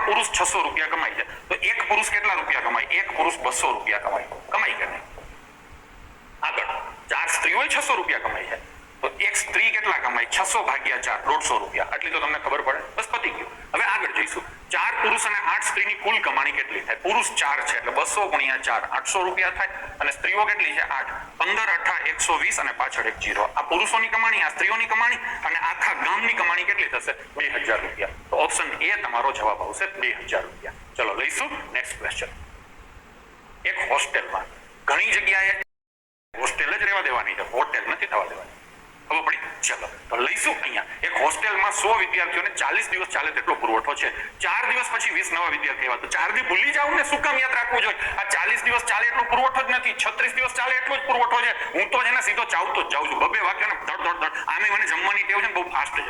પુરુષ 600 રૂપિયા કમાય છે તો એક પુરુષ કેટલા રૂપિયા કમાય? એક પુરુષ 200 રૂપિયા કમાય કે નહીં? આગળ 4 સ્ત્રીઓ 600 રૂપિયા કમાય છે તો એક સ્ત્રી કેટલા કમાય? 600 ભાગ્યા 4 150 રૂપિયા. આટલી તો તમને ખબર પડે. બસ પતી ગયું. હવે આગળ જઈશું. 4 પુરુષ અને 8 સ્ત્રીની કુલ કમાણી કેટલી થાય? પુરુષ 4 છે એટલે 200 ગુણ્યા 4 800 રૂપિયા થાય અને સ્ત્રીઓ કેટલી છે? 8. 15 8 120 અને પાછળ એક 0. આ પુરુષોની કમાણી, આ સ્ત્રીઓની કમાણી અને આખા ગામની કમાણી કેટલી થશે? 2000 રૂપિયા. તો ઓપ્શન એ તમારો જવાબ આવશે 2000 રૂપિયા. ચલો લઈશું નેક્સ્ટ ક્વેશ્ચન. એક હોસ્ટેલમાં ઘણી જગ્યાએ હોસ્ટેલ જ રહેવા દેવાની છે, હોટેલ નથી થવા દેવાની. ખબર પડી? ચલો તો લઈશું. અહીંયા એક હોસ્ટેલમાં 100 વિદ્યાર્થીઓને 40 દિવસ ચાલે તેટલો પુરવઠો છે. 4 દિવસ પછી 20 નવા વિદ્યાર્થી આવ્યા તો 4 દી ભૂલી જાવ ને, શું કામ યાદ રાખવું જોઈએ? આ 40 દિવસ ચાલે એટલો પુરવઠો જ નથી, 36 દિવસ ચાલે એટલો જ પુરવઠો છે. હું તો જેને સીધો ચાવતો જ જાઉં છું, બબે વાક્યને ધડ. આમે મને જમવાની ટેવ છે ને બહુ ફાસ્ટ છે.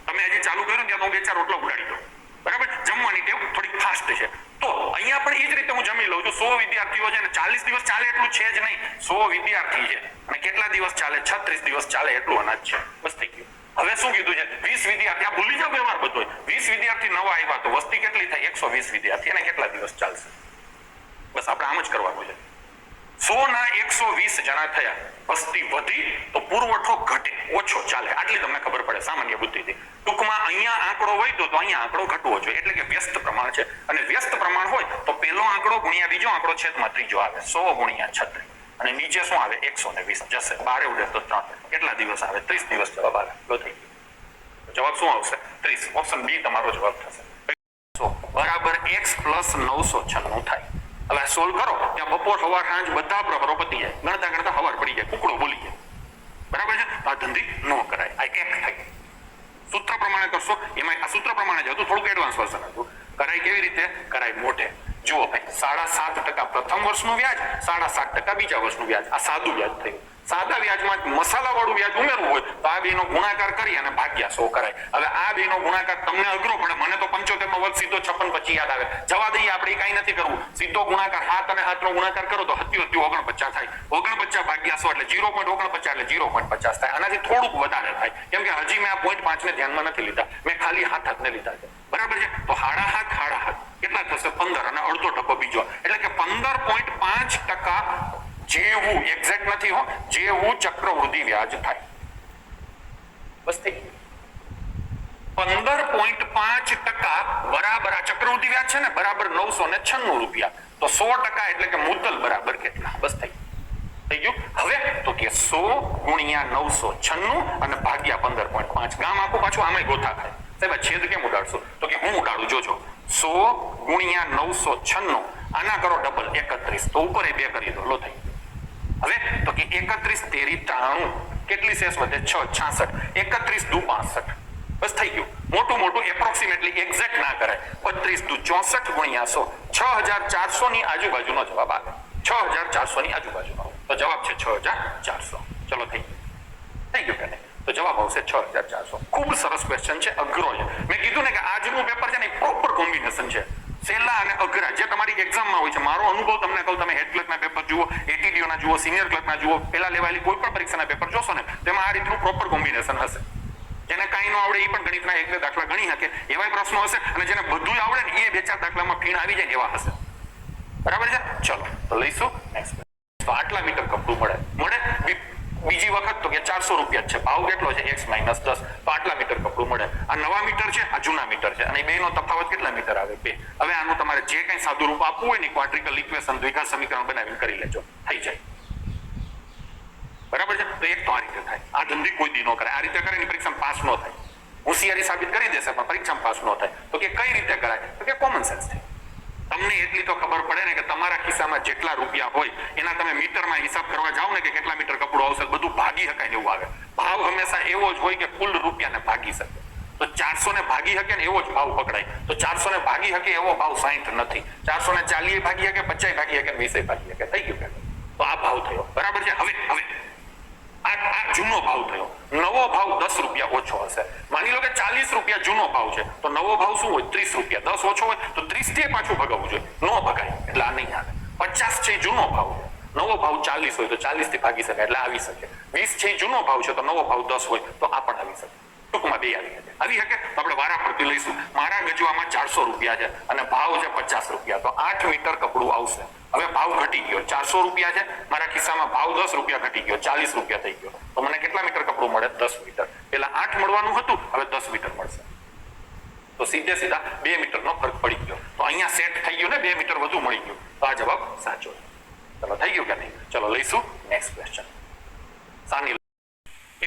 તમે હજી ચાલુ કર્યું ત્યાં તો 2-4 રોટલા ઉડાડી દો. બરાબર? જમવાની ટેવ થોડી ફાસ્ટ છે. તો અહીંયા પણ એ જ રીતે હું જમી લઉં છું. 100 વિદ્યાર્થીઓ છે ને 40 દિવસ ચાલે એટલું છે જ નહીં. 100 વિદ્યાર્થી છે અને કેટલા દિવસ ચાલે? 36 દિવસ ચાલે એટલું અનાજ છે. બસ થઈ ગયું. હવે શું કીધું છે? 20 વિદ્યાર્થી. આ ભૂલી જાવ વ્યવહાર બધો. 20 વિદ્યાર્થી નવા આવ્યા તો વસ્તી કેટલી થાય? 120 વિદ્યાર્થી. અને કેટલા દિવસ ચાલશે? બસ આપણે આમ જ કરવાનું છે. 100 ના 120 જણા થયા, વસ્તી વધી તો પુરવઠો ઘટે, ઓછો ચાલે. આટલી તમને ખબર પડે સામાન્ય બુદ્ધિથી. ટૂંકમાં અહીંયા આંકડો હોય તો અહીંયા આંકડો ઘટવો જોઈએ. એટલે કે વ્યસ્ત પ્રમાણ છે અને વ્યસ્ત પ્રમાણ હોય તો પહેલો આંકડો ગુણ્યા બીજો આંકડો છેદમાં ત્રીજો આવે. 100 ગુણ્યા 36 અને નીચે શું આવે? 120 જશે. 12 ઉડે તો 3. કેટલા દિવસ આવે? 30 દિવસ જવાબ આવે. થઈ ગયો. જવાબ શું આવશે? 30. ઓપ્શન બી તમારો જવાબ થશે. બરાબર x + 996 થાય. હવે સોલ્વ કરો ત્યાં બપોર સવાર સાંજ બધા પ્રહરો પતી જાય. ગણતા સવાર પડી જાય, કુકડો બોલી જાય. બરાબર છે? આ ધંધી ન કરાય. આ એક થાય. સૂત્ર પ્રમાણે કરશો. એમાં આ સૂત્ર પ્રમાણે જ હતું, થોડુંક એડવાન્સ વર્ઝન હતું. કરાય કેવી રીતે? કરાય મોઢે. જુઓ ભાઈ, 7.5% પ્રથમ વર્ષનું વ્યાજ, 7.5% બીજા વર્ષનું વ્યાજ. આ સાદું વ્યાજ થયું. સાદા વ્યાજમાં મસાલા વાળું વ્યાજ ઉમેરવું હોય તો આ બેનો ગુણાકાર કરી અને ભાગ્યા 100 કરાય. હવે આ બેનો ગુણાકાર તમને અઘરો પડે, મને તો 75 નો વર્ગ સીધો 56 પછી યાદ આવે. જવા દઈએ, આપણે કઈ નથી કરવું. સીધો ગુણાકાર 7 અને 7 નો ગુણાકાર કરો તો 49 થાય. 49 ભાગ્યા 100 એટલે 0.49 એટલે 0.50 થાય. આનાથી થોડુંક વધારે થાય કેમ કે હજી મેં આ 0.5 ને ધ્યાનમાં નથી લીધા, મેં ખાલી હાથ ને લીધા છે. બરાબર છે? તો હાડા કેટલા થશે? 15 અને અડધો ટકો બીજો એટલે કે 15.5% જેવું એક્ઝેક્ટ નથી હો, જેવું ચક્રવૃદ્ધિ વ્યાજ થાય. બસ થઈ ગયું. 15.5% બરાબર આ ચક્રવૃદ્ધિ વ્યાજ છે ને, બરાબર 996 રૂપિયા. તો 100% એટલે કે મુદ્દલ બરાબર કેટલા? બસ થઈ ગયું. હવે તો કે 100 ગુણ્યા 996 અને ભાગ્યા 15.5. ગામ આખું પાછું આમાંય ગોથા થાય. સાહેબ છેદ કેમ ઉડાડશો? તો કે હું ઉડાડું, જોજો. 100 ગુણ્યા 996 આના કરો ડબલ 31 તો ઉપર 2 કરી દો. લો થઈ. હવે તો કે 31 તેરી 93 કેટલી શેષ વધે? 6 66. 31 દુ 65. બસ થઈ ગયું. મોટું એપ્રોક્સિમેટલી એક્ઝેક્ટ ના કરાય. 32 દુ 64 ગુણ્યા 100 6400 ની આજુબાજુનો જવાબ આવે. 6400 ની આજુબાજુનો તો જવાબ છે 6400. ચલો થઈ ગયું કે નહીં? તો જવાબ આવશે 6400. ખૂબ સરસ ક્વેશ્ચન છે, અઘરો છે. મેં કીધું ને કે આજનું પેપર છે ને પ્રોપર કોમ્બિનેશન છે. સહેલા અને અઘરા જે તમારી એક્ઝામમાં હોય છે. મારો અનુભવ તમને કહું, તમે હેડ ક્લર્કના પેપર જુઓ, એટીડીઓ ના જુઓ, સિનિયર ક્લર્કના જુઓ, પહેલા લેવાયેલી કોઈ પણ પરીક્ષાના પેપર જોશો ને તેમાં આ રીતનું પ્રોપર કોમ્બિનેશન હશે. જેને કાંઈ ન આવડે એ પણ ગણિતના 1-2 દાખલા ગણી શકે એવા પ્રશ્નો હશે અને જેને બધું આવડે ને એ 2-4 દાખલામાં ફીણ આવી જાય એવા હશે. બરાબર છે? ચલો તો લઈશું નેક્સ્ટ. તો આટલા મીટર કપડું મળે બીજી વખત તો કે 400 રૂપિયા છે. ભાવ કેટલો છે? x - 10. તો આટલા મીટર કપડું મળે. આ નવા મીટર છે, આ જૂના મીટર છે અને બેનો તફાવત કેટલા મીટર આવે? 2. હવે આનું તમારે જે કંઈ સાદું રૂપ આપવું હોય ને ક્વાડ્રિકલ ઇક્વેશન, દ્વિઘાત સમીકરણ બનાવીને કરી લેજો, થઈ જાય. બરાબર છે? તો એક તો આ રીતે થાય. આ ધંધી કોઈ દી ન કરે. આ રીતે કરે ને પરીક્ષામાં પાસ ન થાય. હોશિયારી સાબિત કરી દેશે પણ પરીક્ષામાં પાસ ન થાય. તો કે કઈ રીતે કરાય? તો કે કોમન સેન્સ થી. તમને એટલી તો ખબર પડે ને કે તમારા ખિસ્સામાં જેટલા રૂપિયા હોય એના તમે મીટરમાં હિસાબ કરવા જાઓ ને કે કેટલા મીટર કપડું આવશે, બધું ભાગી શકાય એવું આવે. ભાવ હંમેશા એવો જ હોય કે કુલ રૂપિયાને ભાગી શકે. તો 400 ને ભાગી શકે ને એવો જ ભાવ પકડાય. તો 400 ને ભાગી શકે એવો ભાવ 60 નથી. 440 ભાગી શકે, 50 ભાગી શકે, 20 ભાગી શકે. થઈ ગયું કે? તો આ ભાવ થયો. બરાબર છે? હવે આ જૂનો ભાવ થયો. નવો ભાવ 10 રૂપિયા ઓછો હશે. માની લો કે 40 રૂપિયા જૂનો ભાવ છે તો નવો ભાવ શું હોય? 30 રૂપિયા. 10 ઓછો હોય તો 30 થી પાછું ભગાવવું જોઈએ. નો ભગાય એટલે આ નહીં આવે. 50 છે જૂનો ભાવ, નવો ભાવ 40 હોય તો 40 થી ભાગી શકે એટલે આવી શકે. 20 છે જૂનો ભાવ છે તો નવો ભાવ 10 હોય તો આ પણ આવી શકે. ટૂંકમાં બે આવી શકે તો આપણે વારા પરથી લઈશું. મારા ગજવામાં 400 રૂપિયા છે અને ભાવ છે 50 રૂપિયા, તો 8 મીટર કપડું આવશે. હવે ભાવ ઘટી ગયો, 400 રૂપિયા છે, મારા ખિસ્સામાં ભાવ 10 રૂપિયા ઘટી ગયો, 40 રૂપિયા થઈ ગયો, તો મને કેટલા મીટર કપડું મળે? 10 મીટર. પેલા 8 મળવાનું હતું, હવે 10 મીટર મળશે. તો સીધે સીધા 2 મીટરનો ફરક પડી ગયો. તો અહીંયા સેટ થઈ ગયું ને, 2 મીટર વધુ મળી ગયું, તો આ જવાબ સાચો છે. ચલો થઈ ગયું કે નહીં? ચલો લઈશું નેક્સ્ટ ક્વેશ્ચન. સાની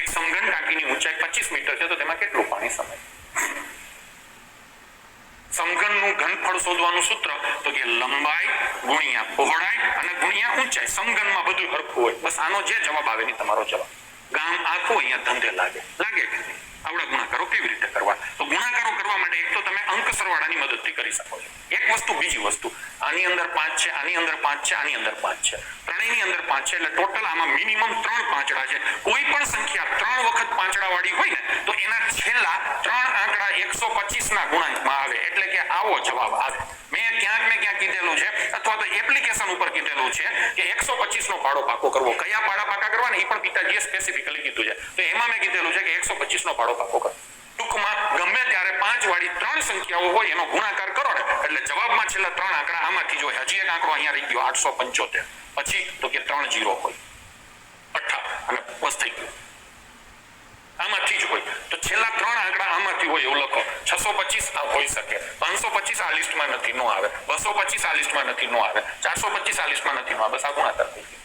એક સમઘન ટાંકીની ઊંચાઈ 25 મીટર છે, તો તેમાં કેટલું પાણી સમાય? સમઘનનું ઘનફળ શોધવાનું સૂત્ર તો કે લંબાઈ ગુણ્યા પહોળાઈ અને ગુણ્યા ઊંચાઈ. સમઘનમાં બધું સરખું હોય, બસ આનો જે જવાબ આવે ને તમારો જવાબ. ગામ આખું અહીંયા ધંધે લાગે કે નહીં? આવડા ગુણાકારો કેવી રીતે કરવા? તો ગુણાકારો કરવા માટે એક તો તમે અંક સરવાળાની મદદથી કરી શકો છો. એક વસ્તુ, બીજી વસ્તુ, આની અંદર 5 છે, આની અંદર 5 છે, આની અંદર 5 છે, ત્રણેયની અંદર 5 છે, એટલે ટોટલ આમાં મિનિમમ 3 પાંચડા છે. કોઈ પણ સંખ્યા 3 વખત પાંચડા વાળી હોય ને તો એના છેલ્લા 3 આંકડા 125 ના ગુણાંકમાં આવે, એટલે કે આવો જવાબ આવે. મેં ક્યાંક કીધેલું છે અથવા તો એપ્લિકેશન ઉપર કીધેલું છે કે 125 નો પાડો પાકો કરવો. કયા પાડા પાકા કરવા ને એ પણ પિતાજીએ સ્પેસિફિકલી કીધું છે. તો એમાં મેં કીધેલું છે કે 125 નો પાડો પાકો કરો. ટૂંકમાં ગમે ત્યારે 5 વાળી 3 સંખ્યાઓ હોય એનો ગુણાકાર કરો ને એટલે જવાબમાં છેલ્લા 3 આંકડા આમાંથી જ હોય. હજી એક આંકડો અહીંયા રહી ગયો 875, પછી તો કે 3 0 હોય 18 અને બસ થઈ ગયું. આમાંથી જ હોય તો છેલ્લા 3 આંકડા આમાંથી હોય એવું લખો. 625 આ હોઈ શકે, 525 આ લિસ્ટમાં નથી, નો આવે, 225 આ લિસ્ટમાં નથી, નો આવે, 425 આ લિસ્ટમાં નથી, નો આવે. બસ આ ગુણાકાર થઈ ગયો.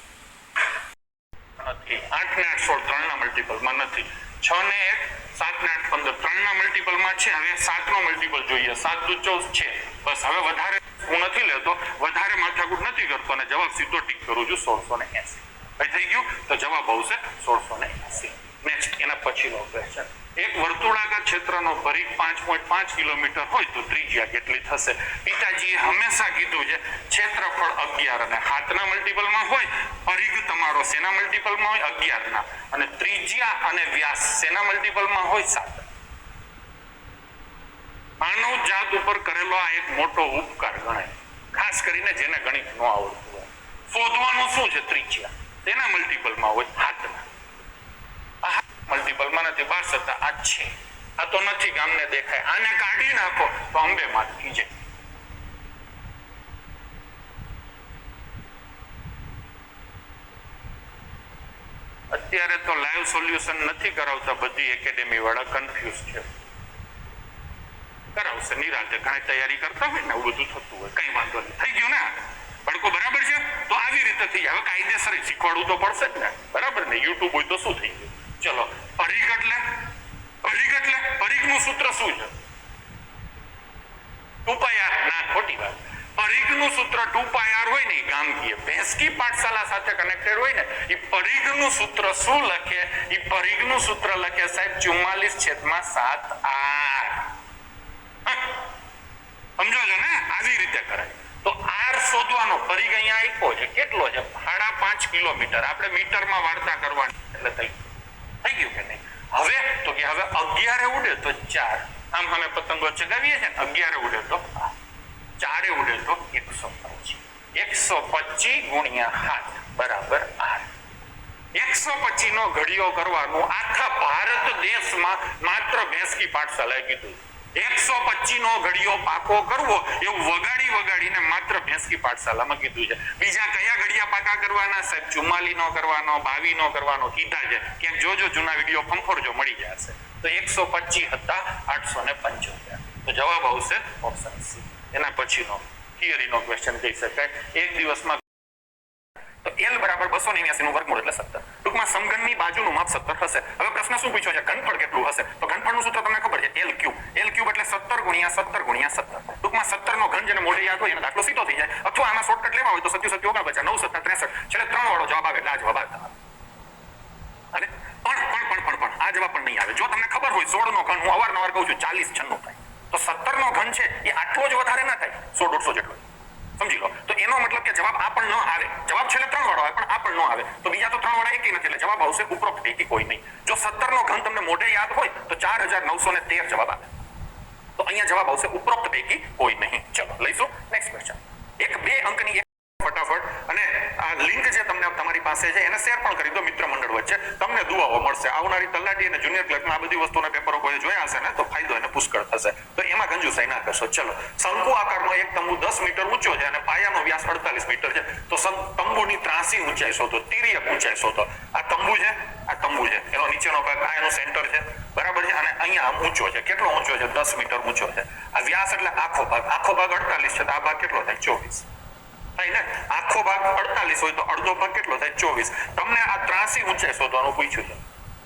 નથી 8 ને 8 16 3 ના મલ્ટીપલમાં નથી, 6 ને 1 7 ને 8 15 3 ના મલ્ટીપલમાં છે. હવે 7 નો મલ્ટીપલ જોઈએ, 7 દુ 14 છે. બસ હવે વધારે હું નથી લેતો, વધારે માથાકૂટ નથી કરતો અને જવાબ સીધો ટીક કરું છું 1680. ભાઈ થઈ ગયું, તો જવાબ આવશે 1680. નેક્સ્ટ એના પછીનો ક્વેશ્ચન. એક વર્તુળાકાર ક્ષેત્રનો પરિઘ 5.5 કિલોમીટર હોય તો ત્રિજ્યા કેટલી થશે? પિતાજીએ હંમેશા કીધું છે ક્ષેત્રફળ 11 અને હાથના મલ્ટીપલમાં હોય, પરિઘ તમારો શેના મલ્ટીપલમાં હોય? 11 ના, અને ત્રિજ્યા અને વ્યાસ શેના મલ્ટીપલમાં હોય? 7. માનવ જાત ઉપર કરેલો આ એક મોટો ઉપકાર ગણાય, ખાસ કરીને જેને ગણિત ન આવડતું હોય. શોધવાનું શું છે? ત્રિજ્યા તેના મલ્ટીપલમાં હોય, હાથના. મલ્ટીપલમાં નથી, 12 સત્તા આ છે, આ તો નથી ગામને દેખાય, આને કાઢી નાખો તો અંબે માંથી જાય. અત્યારે તો લાઈવ સોલ્યુશન નથી કરાવતા, બધી એકેડેમી વાળા કન્ફ્યુઝ છે. કરાવશે નિરાંતે, ઘણી તૈયારી કરતા હોય ને એવું બધું થતું હોય, કઈ વાંધો નહીં. થઈ ગયું ને બાળકો? બરાબર છે. તો આવી રીતે થઈ હવે કાયદેસર શીખવાડવું તો પડશે જ ને, બરાબર ને? યુટ્યુબ હોય તો શું થઈ ગયું? ચલો પરિઘ એટલે પરિઘનું સૂત્ર શું છે? 2πr. ના, ખોટી વાત. પરિઘનું સૂત્ર 2πr હોય ને, ગામકીય ભેંસકી પાઠશાલા સાથે કનેક્ટેડ હોય ને, એ પરિઘનું સૂત્ર શું લખે? એ પરિઘનું સૂત્ર લખે સાહેબ 44/7r. સમજો છો ને? આવી રીતે કરાય. તો r શોધવાનો, પરિઘ અહીંયા આપ્યો છે, કેટલો છે? 5.5 કિલોમીટર. આપણે મીટરમાં વાર્તા કરવાની, એટલે થઈ ગયું કે નહીં? હવે તો કે હવે 11 ઉડે તો 4, આમ અમે પતંગો ચગાવીએ છીએ, 11 ઉડે તો 4 ઉડે તો 125. 125 ગુણ્યા હાથ બરાબર r. 125 નો ઘડિયો કરવાનો આખા ભારત દેશમાં માત્ર ભેંસકી પાઠશાલાએ કીધું. 125 નો ઘડિયો પાકો કરવો એવું વગાડીને માત્ર ભેંસકી પાઠશાલામાં કીધું છે. બીજા કયા ઘડિયા પાકા કરવાના સાહેબ? 44 નો કરવાનો, 22 નો કરવાનો કીધા છે. ક્યાંક જોજો જૂના વિડીયો ફંફોરજો, મળી જશે. તો 125 હતા 875. તો જવાબ આવશે ઓપ્શન સી. એના પછીનો થિયરીનો ક્વેશ્ચન કહી શકાય. એક દિવસમાં તો L બરાબર 289 નું વર્ગમૂળ એટલે 17. ટૂંકમાં સમઘનની બાજુનું માપ 17 હશે. હવે પ્રશ્ન શું પૂછ્યો છે? ઘનફળ કેટલું હશે? તો ઘનફળનું સૂત્ર તમને ખબર છે, L ક્યુબ. L ક્યુબ એટલે 17 ગુણ્યા 17 ગુણ્યા 17. ટૂંકમાં 17 નો ઘન જેને મોઢે યાદ હોય એનો દાખલો સીધો થઈ જાય. અથવા આમાં શોર્ટકટ લેવા હોય તો 7 7 49 9 7 63. છેલ્લે 3 વાળો જવાબ આવે એટલે આ જવાબ આવે. અને પણ આ જવાબ પણ નહીં આવે. જો તમને ખબર હોય 16 નો ઘન, હું અવારનવાર કહું છું 40 96 થાય, તો 17 નો ઘન છે એ આટલો જ વધારે ના થાય, 100 150 જેટલો. સમજી લો. તો એનો મતલબ કે જવાબ આ પણ ન આવે. જવાબ છેલ્લે 3 વાળો આવે પણ આ પણ ન આવે. તો બીજા તો 3 વાળા એકેય નથી, એટલે જવાબ આવશે ઉપરોક્ત પૈકી કોઈ નહીં. જો 17 નો ઘન તમને મોઢે યાદ હોય તો 4913 જવાબ આવે. તો અહીંયા જવાબ આવશે ઉપરોક્ત પૈકી કોઈ નહીં. ચલો લઈશું નેક્સ્ટ ક્વેશ્ચન. એક 2 અંકની એક ફટાફટ, અને આ આ લિંક જે તમને તમારી પાસે છે એને શેર પણ કરી દો મિત્ર મંડળ વચ્ચે, તમને દુઆઓ મળશે. આવનારી તલાટી અને જુનિયર ક્લર્કના આ બધી વસ્તુના પેપરો કોઈ જોયા હશે ને તો ફાયદો એને પુષ્કળ થશે. તો એમાં કંજુસાઈ ના કરશો. ચલો, શંકુ આકારનો એક તંબુ 10 મીટર ઊંચો છે અને પાયાનો વ્યાસ 48 મીટર છે. તો તંબુની ત્રાસી ઊંચાઈ શોધો, તિર્યક ઊંચાઈ શોધો. આ તંબુ છે, આ તંબુ છે, એનો નીચેનો ભાગ આ એનો સેન્ટર છે, બરાબર છે, અને અહીંયા ઊંચો છે. કેટલો ઊંચો છે? 10 મીટર ઊંચો છે. આ વ્યાસ એટલે આખો ભાગ 48 છે, તો આ ભાગ કેટલો થાય? 24 થાય ને. આખો ભાગ 48 હોય તો અડધો ભાગ કેટલો થાય? 24. તમને આ ત્રાસી ઊંચાઈ શોધવાનું પૂછ્યું છે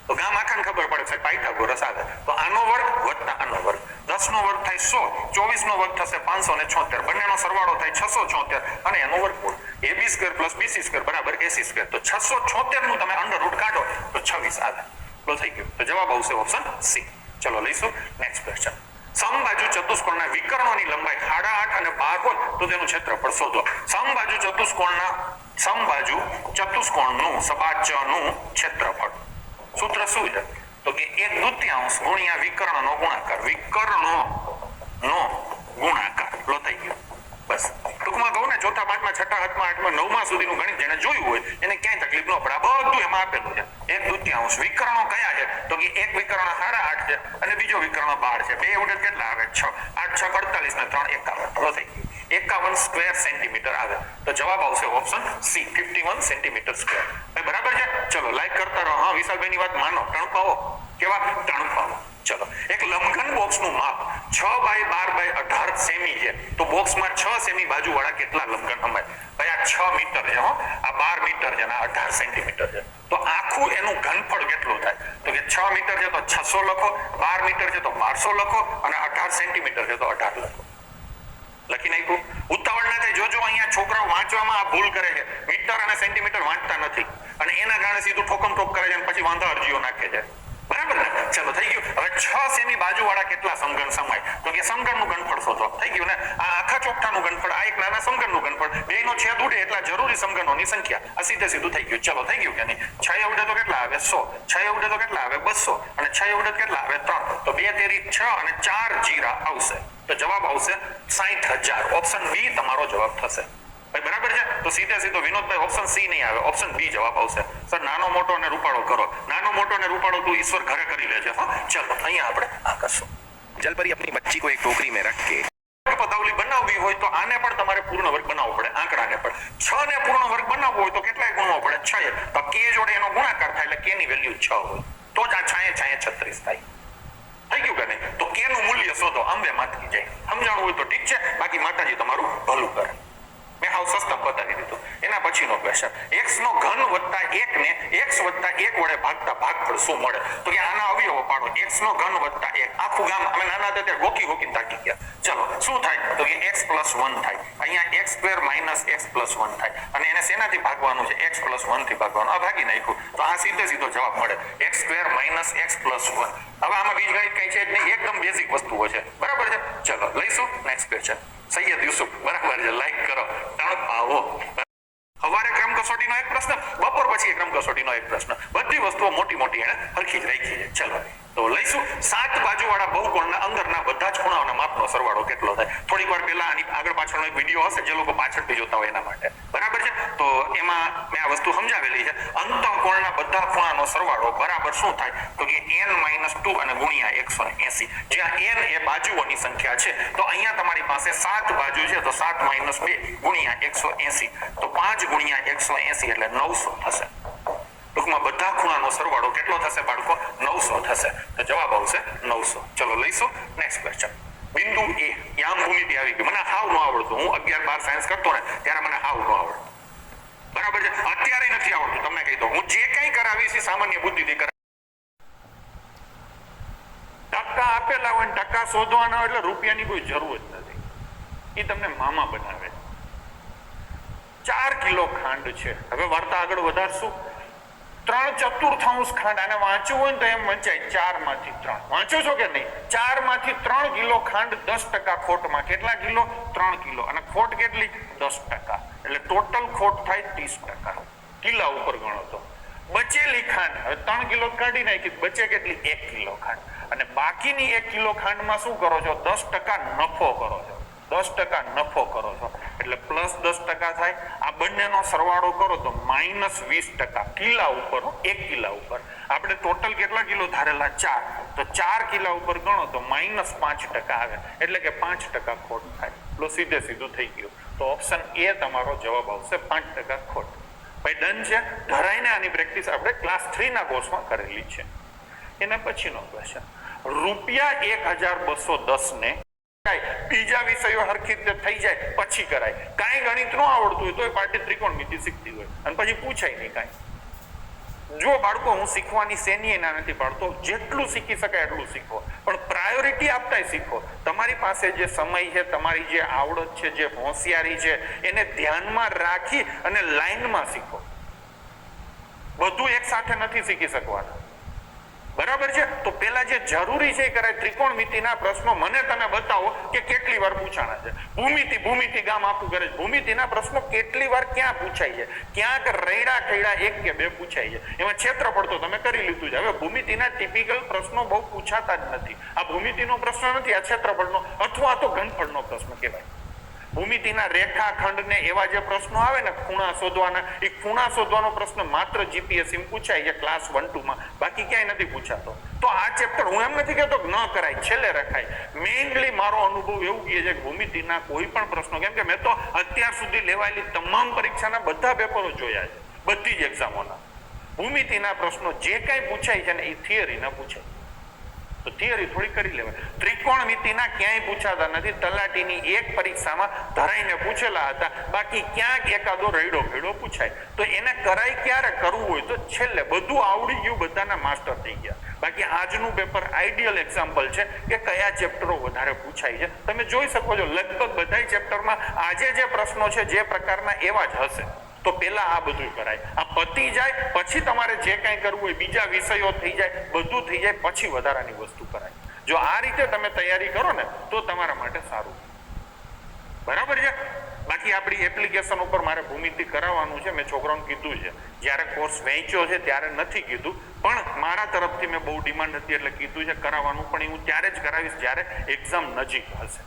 તો ગામ આખાને ખબર પડે છે પાયથાગોરસ આવે. તો આનો વર્ગ વત્તા આનો વર્ગ, 10 નો વર્ગ થાય 100, 24 નો વર્ગ થશે 576, બંનેનો સરવાળો થાય 676 અને એનો વર્ગમૂળ ab² + bc² બરાબર ac². તો 676 નું તમે અંડર રૂટ કાઢો તો 26 આવે. તો થઈ ગયું. તો જવાબ આવશે ઓપ્શન સી. ચલો લઈશું નેક્સ્ટ ક્વેશ્ચન. સમબાજુ ચતુષ્કોણના વિકર્ણોની લંબાઈ 8.5 અને 12 હોય તો તેનું ક્ષેત્રફળ શોધો. સમબાજુ ચતુષ્કોણનું સબાચનું ક્ષેત્રફળ સૂત્ર શું છે? તો કે 1/2 ગુણ્યા વિકર્ણનો ગુણાકાર, વિકર્ણોનો ગુણાકાર. લો થઈ ગયો. બસ ટૂંકમાં કહું ને, ચોથા પાંચમા છઠ્ઠા હાથમાં આઠમા નવમા સુધીનું ગણિત જેને જોયું હોય એને ક્યાંય તકલીફ ન પડે. આ બધું એમાં આપેલું છે. 1/2 વિકર્ણો કયા છે? તો કે એક વિકર્ણ 8.5 છે અને બીજો વિકર્ણ 12 છે. બે ઉડે કેટલા આવે? 6. 8 6 48 ને 3 51. લો થઈ ગયું. 51 સ્ક્વેર સેન્ટીમીટર આવે. તો જવાબ આવશે ઓપ્શન સી, 51 સેન્ટીમીટર સ્ક્વેર. બરાબર છે. ચલો લાઈક કરતા રહો. હા, વિશાલભાઈની વાત માનો. ટણપાવો કેવા? ટણપાવો. ચલો, એક લંબઘન બોક્સનું માપ 6x12x18 સેમી છે. તો બોક્સમાં 6 સેમી બાજુ વાળા કેટલા લંબઘન લંબાઈ? ભાઈ આ 6 મીટર છે, હો, આ 12 મીટર છે, આ 18 સેન્ટીમીટર છે. તો આખું એનું ઘનફળ કેટલું થાય? તો કે 6 મીટર છે તો 600 લખો, 12 મીટર છે તો 1200 લખો અને 18 સેન્ટીમીટર છે તો 18 લખો. લખી નાખ્યું. ઉતાવળ ના થાય. જોજો અહીંયા છોકરાઓ વાંચવામાં આ ભૂલ કરે છે, મીટર અને સેન્ટીમીટર વાંચતા નથી અને એના કારણે સીધું ઠોકમ ઠોક કરે છે અને પછી વાંધા અરજીઓ નાખે છે. બરાબર ને? ચલો થઈ ગયું. હવે 6 સેમી બાજુ વાળા કેટલા સમઘન સમાય? તો કે સમઘનનું ઘનફળ શોધો. થઈ ગયું ને? આ આખા ચોકઠાનું ઘનફળ, આ એક નાના સમઘનનું ઘનફળ, બેયનો છેદ ઉડે એટલા જરૂરી સમઘનોની સંખ્યા. આ સીધે સીધું થઈ ગયું. ચલો થઈ ગયું કે નહીં? 6 ઉડે તો કેટલા આવે? 100. 6 ઉડે તો કેટલા આવે? 200 અને 6 ઉડે કેટલા આવે? 3. તો 2 તેરી 6 અને 4 જીરા આવશે. તો જવાબ આવશે 60,000. ઓપ્શન બી તમારો જવાબ થશે. ભાઈ બરાબર છે. તો સીધે સીધો વિનોદભાઈ ઓપ્શન સી નહીં આવે, ઓપ્શન બી જવાબ આવશે. સર નાનો મોટો અને રૂપાળો કરો. નાનો મોટો અને રૂપાળો તું ઈશ્વર ઘરે કરી લેજે. હા ચલો અહીંયા આપણે આ કરશું. जलपरी अपनी बच्ची को एक टोकरी में रख के પદાવલી બનાવવી હોય તો આને પણ તમારે પૂર્ણ વર્ગ બનાવવો પડે. આંકડાને પણ 6 ને પૂર્ણ વર્ગ બનાવવો હોય તો કેટલાય ગુણવો પડે? 6. તો k જોડે એનો ગુણાકાર થાય એટલે k ની વેલ્યુ 6 હોય તો જ આ 6 36 થાય. થઈ ગયું કે નહીં? તો k નું મૂલ્ય શોધો. અંબે માતકી જાય. સમજાણું હોય તો ઠીક છે, બાકી માતાજી તમારું ભલું કરે. મેં હાવ સસ્તા બતાવી દીધું. એના પછીનો ક્વેશ્ચન, x નો ઘન વત્તા 1 ને x વત્તા 1 વડે ભાગતા ભાગફળ શું મળે? તો કે આના અવયવો પાડો. x નો ઘન વત્તા 1. આખું ગામ અમે નાના હતા ત્યારે ગોકી તાકી ગયા. ચલો શું થાય? તો કે x + 1 થાય. અહીંયા x² - x + 1 થાય અને એને શેનાથી ભાગવાનું છે? x + 1 થી ભાગવાનું. આ ભાગી નાખ્યું તો આ સીધે સીધો જવાબ મળે x² - x + 1. હવે આમાં બીજગણિત કઈ છે જ નહીં, એકદમ બેઝિક વસ્તુઓ છે. બરાબર છે. ચલો લઈશું નેક્સ્ટ ક્વેશ્ચન. સૈયદ યુસુફ બરાબર છે. લાઈક કરો. તણપાવો. સવારે ક્રમ કસોટીનો એક પ્રશ્ન, બપોર પછી ક્રમ કસોટીનો એક પ્રશ્ન. બધી વસ્તુઓ મોટી મોટી એને હરખી જ રાખી છે. ચલો તો લઈશું 7 બાજુવાળા બહુકોણના અંદરના બધા જ ખૂણાઓના માપનો સરવાળો કેટલો થાય? થોડીક વાર પહેલા આની આગળ પાછળનો એક વિડીયો હશે જે લોકો પાછળથી જોતા હોય એના માટે. બરાબર છે. તો એમાં મેં આ વસ્તુ સમજાવેલી છે. અંતઃકોણના બધા ખૂણાનો સરવાળો બરાબર શું થાય? તો કે n - 2 અને ગુણ્યા 180. જ્યાં n એ બાજુઓની સંખ્યા છે તો અહીંયા તમારી પાસે 7 બાજુ છે તો 7 - 2 ગુણ્યા 180. તો 5 ગુણ્યા 180 એટલે 900 થશે. ટૂંકમાં બધા ખૂણાનો સરવાળો કેટલો થશે બાળકો? 900 થશે. તો જવાબ આવશે 900. ચલો લઈશું નેક્સ્ટ ક્વેશ્ચન. બિંદુ એ યામ ભૂમિતિ આવી ગઈ. મને હાવ ન આવડતું. હું 11 12 સાયન્સ કરતો ને ત્યારે મને હાવ ન આવડતું. બરાબર છે. અત્યારે નથી આવડતું. તમને કહી દઉં, હું જે કંઈ કરાવીશ એ સામાન્ય બુદ્ધિથી કરાવીશ. ટકા આપેલા હોય ટકા શોધવાના એટલે રૂપિયાની કોઈ જરૂર જ નથી. એ તમને મામા બનાવે. 4 કિલો ખાંડ છે. હવે વાર્તા આગળ વધારશું. 3/4 ખાંડ. આને વાંચવું હોય ને તો એમ વંચાય 4 માંથી 3. વાંચો છો કે નહીં? 4 માંથી 3 કિલો ખાંડ 10% ખોટમાં. કેટલા કિલો? 3 કિલો. અને ખોટ કેટલી? 10%. એટલે ટોટલ ખોટ થાય 30%. કિલા ઉપર ગણો તો બચેલી ખાંડ, હવે 3 કિલો કાઢી નાખી, બચે કેટલી? 1 કિલો ખાંડ. અને બાકીની 1 કિલો ખાંડમાં શું કરો છો? 10% નફો કરો છો. 10% નફો કરો છો એટલે +10% થાય. આ બંનેનો સરવાળો કરો તો -20% કિલા ઉપર, 1 કિલા ઉપર. આપણે ટોટલ કેટલા કિલો ધારેલા? 4. તો 4 કિલા ઉપર ગણો તો -5% આવે એટલે કે 5% ખોટ થાય. તો સીધે સીધું થઈ ગયું. તો ઓપ્શન એ તમારો જવાબ આવશે, 5% ખોટ. ભાઈ ડન છે. ધરાઈને આની પ્રેક્ટિસ આપણે ક્લાસ 3 ના કોર્સમાં કરેલી છે. એના પછીનો ક્વેશ્ચન, ₹1210 ને બીજા વિષયો હરખી રીતે થઈ જાય પછી કરાય. કાંઈ ગણિત ન આવડતું હોય તો પાર્ટી ત્રિકોણમિતિ શીખતી હોય અને પછી પૂછાય નહીં કાંઈ. જો બાળકો, હું શીખવાની શેની એના નથી પાડતો, જેટલું શીખી શકાય એટલું શીખો, પણ પ્રાયોરિટી આપતા શીખો. તમારી પાસે જે સમય છે, તમારી જે આવડત છે, જે હોશિયારી છે, એને ધ્યાનમાં રાખી અને લાઈનમાં શીખો. બધું એક સાથે નથી શીખી શકવાના. બરાબર છે? તો પેલા જે જરૂરી છે એ કરાય. ત્રિકોણમિતિના પ્રશ્નો મને તમે બતાવો કે કેટલી વાર પૂછાણા છે. ભૂમિતિ ગામ આખું કરે છે. ભૂમિતિના પ્રશ્નો કેટલી વાર ક્યાં પૂછાય છે? ક્યાંક રૈડા ખૈડા 1 કે 2 પૂછાય છે. એમાં ક્ષેત્રફળ તો તમે કરી લીધું છે. હવે ભૂમિતિના ટિપિકલ પ્રશ્નો બહુ પૂછાતા જ નથી. આ ભૂમિતિનો પ્રશ્ન નથી, આ ક્ષેત્રફળનો અથવા તો ઘનફળનો પ્રશ્ન કહેવાય. ભૂમિતિના રેખાખંડ ને એવા જે પ્રશ્નો આવે ને, ખૂણા શોધવાના, એ ખૂણા શોધવાનો પ્રશ્ન માત્ર જીપીએસસી માં પૂછાય છે, ક્લાસ 1-2 માં. બાકી ક્યાંય નથી પૂછાતો. તો આ ચેપ્ટર હું એમ નથી કહેતો કે ન કરાય, છેલ્લે રખાય. મેઇનલી મારો અનુભવ એવું કહે છે કે ભૂમિતિના કોઈ પણ પ્રશ્નો, કેમ કે મેં તો અત્યાર સુધી લેવાયેલી તમામ પરીક્ષાના બધા પેપરો જોયા છે, બધી જ એક્ઝામોના. ભૂમિતિના પ્રશ્નો જે કાંઈ પૂછાય છે ને એ થિયરીના પૂછાય. તો થિયરી થોડી કરી લેવાય. ત્રિકોણમિતિના ક્યાંય પૂછાતા નથી. તલાટીની એક પરીક્ષામાં ધરાઈને પૂછેલા હતા, બાકી ક્યાંક એકાદો રૈડો ભેડો પૂછાય. તો એને કરાય ક્યારે? કરવું હોય તો છેલ્લે. બધું આવડી ગયું, બધાના માસ્ટર થઈ ગયા. બાકી આજનું પેપર આઈડિયલ એક્ઝામ્પલ છે કે કયા ચેપ્ટરો વધારે પૂછાય છે. તમે જોઈ શકો છો લગભગ બધા ચેપ્ટરમાં આજે જે પ્રશ્નો છે જે પ્રકારના એવા જ હશે. તો પેલા આ બધું કરાય. આ પતી જાય પછી તમારે જે કાંઈ કરવું હોય, બીજા વિષયો થઈ જાય, બધું થઈ જાય પછી વધારાની વસ્તુ કરાય. જો આ રીતે તમે તૈયારી કરો ને તો તમારા માટે સારું. બરાબર છે? બાકી આપણી એપ્લિકેશન ઉપર મારે ભૂમિતિ કરાવવાનું છે. મેં છોકરાઓને કીધું છે, જ્યારે કોર્સ વેચ્યો છે ત્યારે નથી કીધું, પણ મારા તરફથી મેં બહુ ડિમાન્ડ હતી એટલે કીધું છે કરાવવાનું. પણ હું ત્યારે જ કરાવીશ જ્યારે એક્ઝામ નજીક હશે.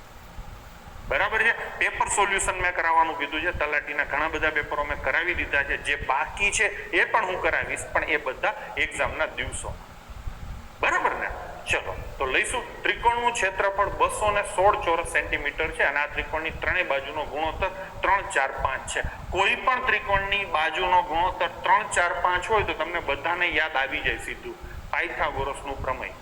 બરાબર છે? પેપર સોલ્યુશન મેં કરાવવાનું કીધું છે. તલાટીના ઘણા બધા પેપરો મેં કરાવી દીધા છે. જે બાકી છે એ પણ હું કરાવીશ, પણ એ બધા એક્ઝામના દિવસો. બરાબર ને? ચલો તો લઈશું. ત્રિકોણનું ક્ષેત્રફળ 216 ચોરસ સેન્ટીમીટર છે અને આ ત્રિકોણની ત્રણેય બાજુનો ગુણોત્તર 3, 4, 5 છે. કોઈ પણ ત્રિકોણની બાજુનો ગુણોત્તર 3, 4, 5 હોય તો તમને બધાને યાદ આવી જાય સીધું પાયથાગોરસનું પ્રમેય.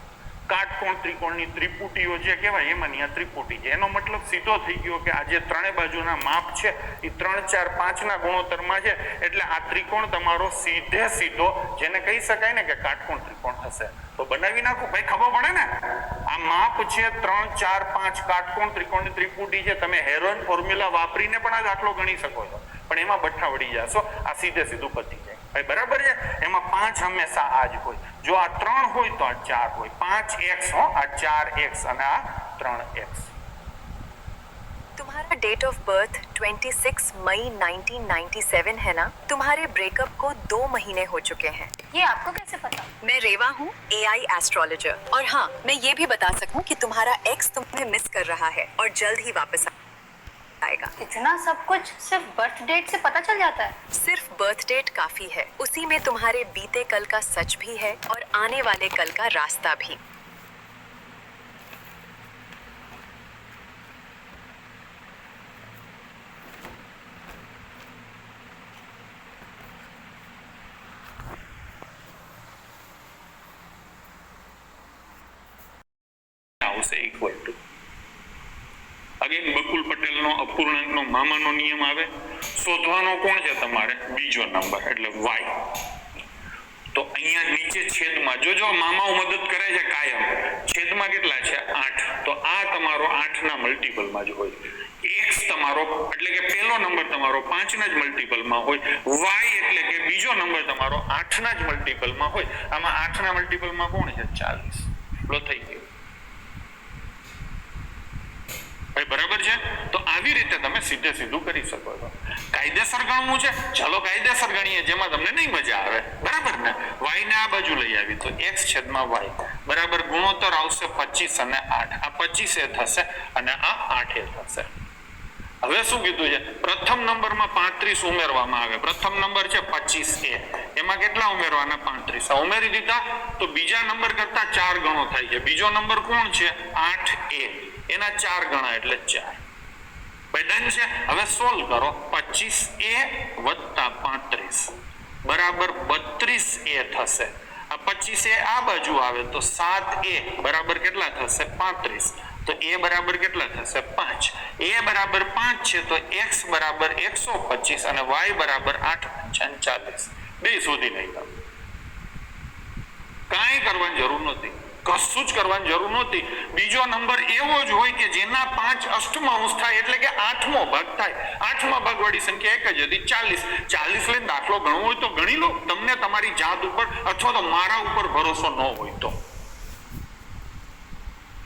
કાટકોણ ત્રિકોણની ત્રિપુટીઓ જે કહેવાય એમાંની આ ત્રિપુટી છે. એનો મતલબ સીધો થઈ ગયો કે આ જે ત્રણેય બાજુના માપ છે એ 3, 4, 5 ના ગુણોત્તરમાં છે. એટલે આ ત્રિકોણ તમારો સીધે સીધો, જેને કહી શકાય ને કે કાટકોણ ત્રિકોણ હશે. તો બનાવી નાખો ભાઈ, ખબર પડે ને. આ માપ છે 3, 4, 5 કાટકોણ ત્રિકોણની ત્રિપુટી છે. તમે હેરોન ફોર્મ્યુલા વાપરીને પણ આ દાખલો ગણી શકો છો, પણ એમાં બઠ્ઠા વળી જશો. આ સીધે સીધું પતી જાય ભાઈ. બરાબર છે? એમાં 5 હંમેશા આ જ હોય. જો આ 3 હોય તો આ 4 હોય. 5x હો, આ 4x અને આ 3x. तुम्हारा डेट ऑफ बर्थ 26 मई 1997 है ना? तुम्हारे ब्रेकअप को 2 महीने हो चुके हैं. ये आपको कैसे पता? मैं रेवा हूँ, AI एस्ट्रोलॉजर. और हाँ, मैं ये भी बता सकूँ कि तुम्हारा एक्स तुम्हें मिस कर रहा है और जल्द ही वापस आएगा. इतना सब कुछ सिर्फ बर्थ डेट से पता चल जाता है? सिर्फ बर्थ डेट काफी है. उसी में तुम्हारे बीते कल का सच भी है और आने वाले कल का रास्ता भी. આવશે ઇક્વલ ટુ. અગેન બકુલ પટેલનો અપૂર્ણાંકનો મામાનો નિયમ આવે. શોધવાનો કોણ છે તમારે? બીજો નંબર એટલે y. તો અહીંયા નીચે છેદમાં જો મામાઓ મદદ કરે છે કાયમ. છેદમાં કેટલા છે? 8. તો આ તમારો 8 ના મલ્ટીપલમાં જ હોય. x તમારો એટલે કે પહેલો નંબર તમારો 5 ના જ મલ્ટીપલમાં હોય. y એટલે કે બીજો નંબર તમારો 8 ના જ મલ્ટીપલમાં હોય. આમાં 8 ના મલ્ટીપલમાં કોણ છે? 40. લો થઈ ગયું ભાઈ. બરાબર છે? તો આવી રીતે તમે સીધે સીધું કરી શકો છો. કાયદેસર ગણવું છે, ચાલો કાયદેસર ગણીએ, જેમાં તમને નહીં મજા આવે. બરાબર ને? y ને આ બાજુ લઈ આવી તો x છેદમાં y બરાબર ગુણોત્તર આવશે 25 અને 8. આ 25 એ થશે અને આ 8 એ થશે. હવે શું કીધું છે પ્રથમ નંબરમાં 35 ઉમેરવામાં આવે પ્રથમ નંબર છે 25a એમાં કેટલા ઉમેરવાના 35 ઉમેરી દીધા તો બીજા નંબર કરતા 4 ગણો થાય છે બીજો નંબર કોણ છે 8a એના 4 ગણા એટલે 4 ભાઈ ડન છે હવે સોલ્વ કરો 25a વત્તા 35 બરાબર 32a થશે આ 25a આ બાજુ આવે તો 7a બરાબર કેટલા થશે 35 તો a બરાબર કેટલા થશે 5 a બરાબર 5 છે તો x બરાબર 125 અને y બરાબર 8 બે શોધી નાખ્યા કાંઈ કરવાની જરૂર નથી કશું જ કરવાની જરૂર નહોતી બીજો નંબર એવો જ હોય કે જેના 5 અષ્ટમાંશ થાય એટલે કે 8મો ભાગ થાય 8મા ભાગ વાળી સંખ્યા એક જ હતી 40 લઈને દાખલો ગણવો હોય તો ગણી લો તમને તમારી જાત ઉપર અથવા તો મારા ઉપર ભરોસો ન હોય તો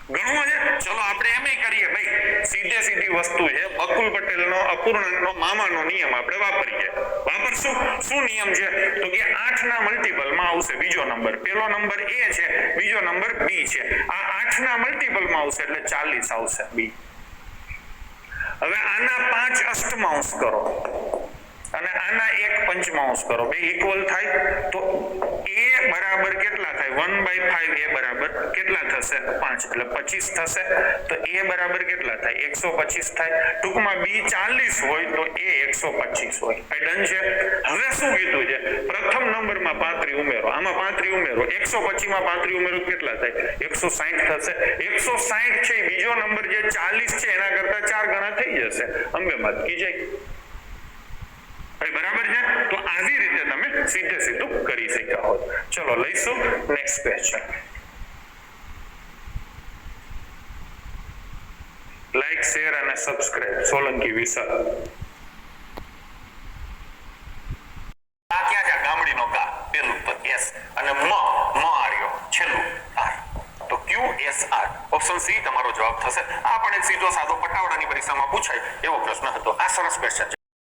ગણવો છે ચલો આપણે એમ કરીએ ભાઈ સીધી વસ્તુ છે બકુલ પટેલનો અપૂર્ણાંકનો મામાનો નિયમ આપણે વાપરીએ વાપરશું શું નિયમ છે તો કે 8 ના મલ્ટીપલમાં આવશે બીજો નંબર પહેલો નંબર a છે બીજો નંબર b છે આ 8 ના મલ્ટીપલમાં આવશે એટલે 40 આવશે b હવે આના 5 અષ્ટમાંશ કરો અને આના 1 પંચમાંશ કરો બે ઇક્વલ થાય તો a બરાબર કેટલા થાય 1/5 a બરાબર કેટલા થશે 5 એટલે 25 થશે તો a બરાબર કેટલા થાય 125 થાય ટૂંકમાં b 40 હોય તો a 125 હોય ડન છે હવે શું કીધું છે પ્રથમ નંબરમાં 35 ઉમેરો આમાં 35 ઉમેરો 125 માં 35 ઉમેરો કેટલા થાય 160 થશે 160 છે બીજો નંબર જે 40 છે એના કરતા 4 ગણા થઈ જશે અંબે માત કી જાય બરાબર છે તો આવી રીતે તમે સીધું કરી શક્યા હોત ચલો લઈશું નેક્સ્ટ ક્વેશ્ચન લાઈક શેર અને સબસ્ક્રાઇબ સોલંકી વિશાલ આ ક્યાં છે ગામડીનો ગા પેલું તો એસ અને મ આર્યો છેલ્લું આર તો QSR ઓપ્શન સી તમારો જવાબ થશે આ પણ એક સીધો સાદો પટાવડાની પરીક્ષામાં પૂછાય એવો પ્રશ્ન હતો આ સરસ ક્વેશ્ચન છે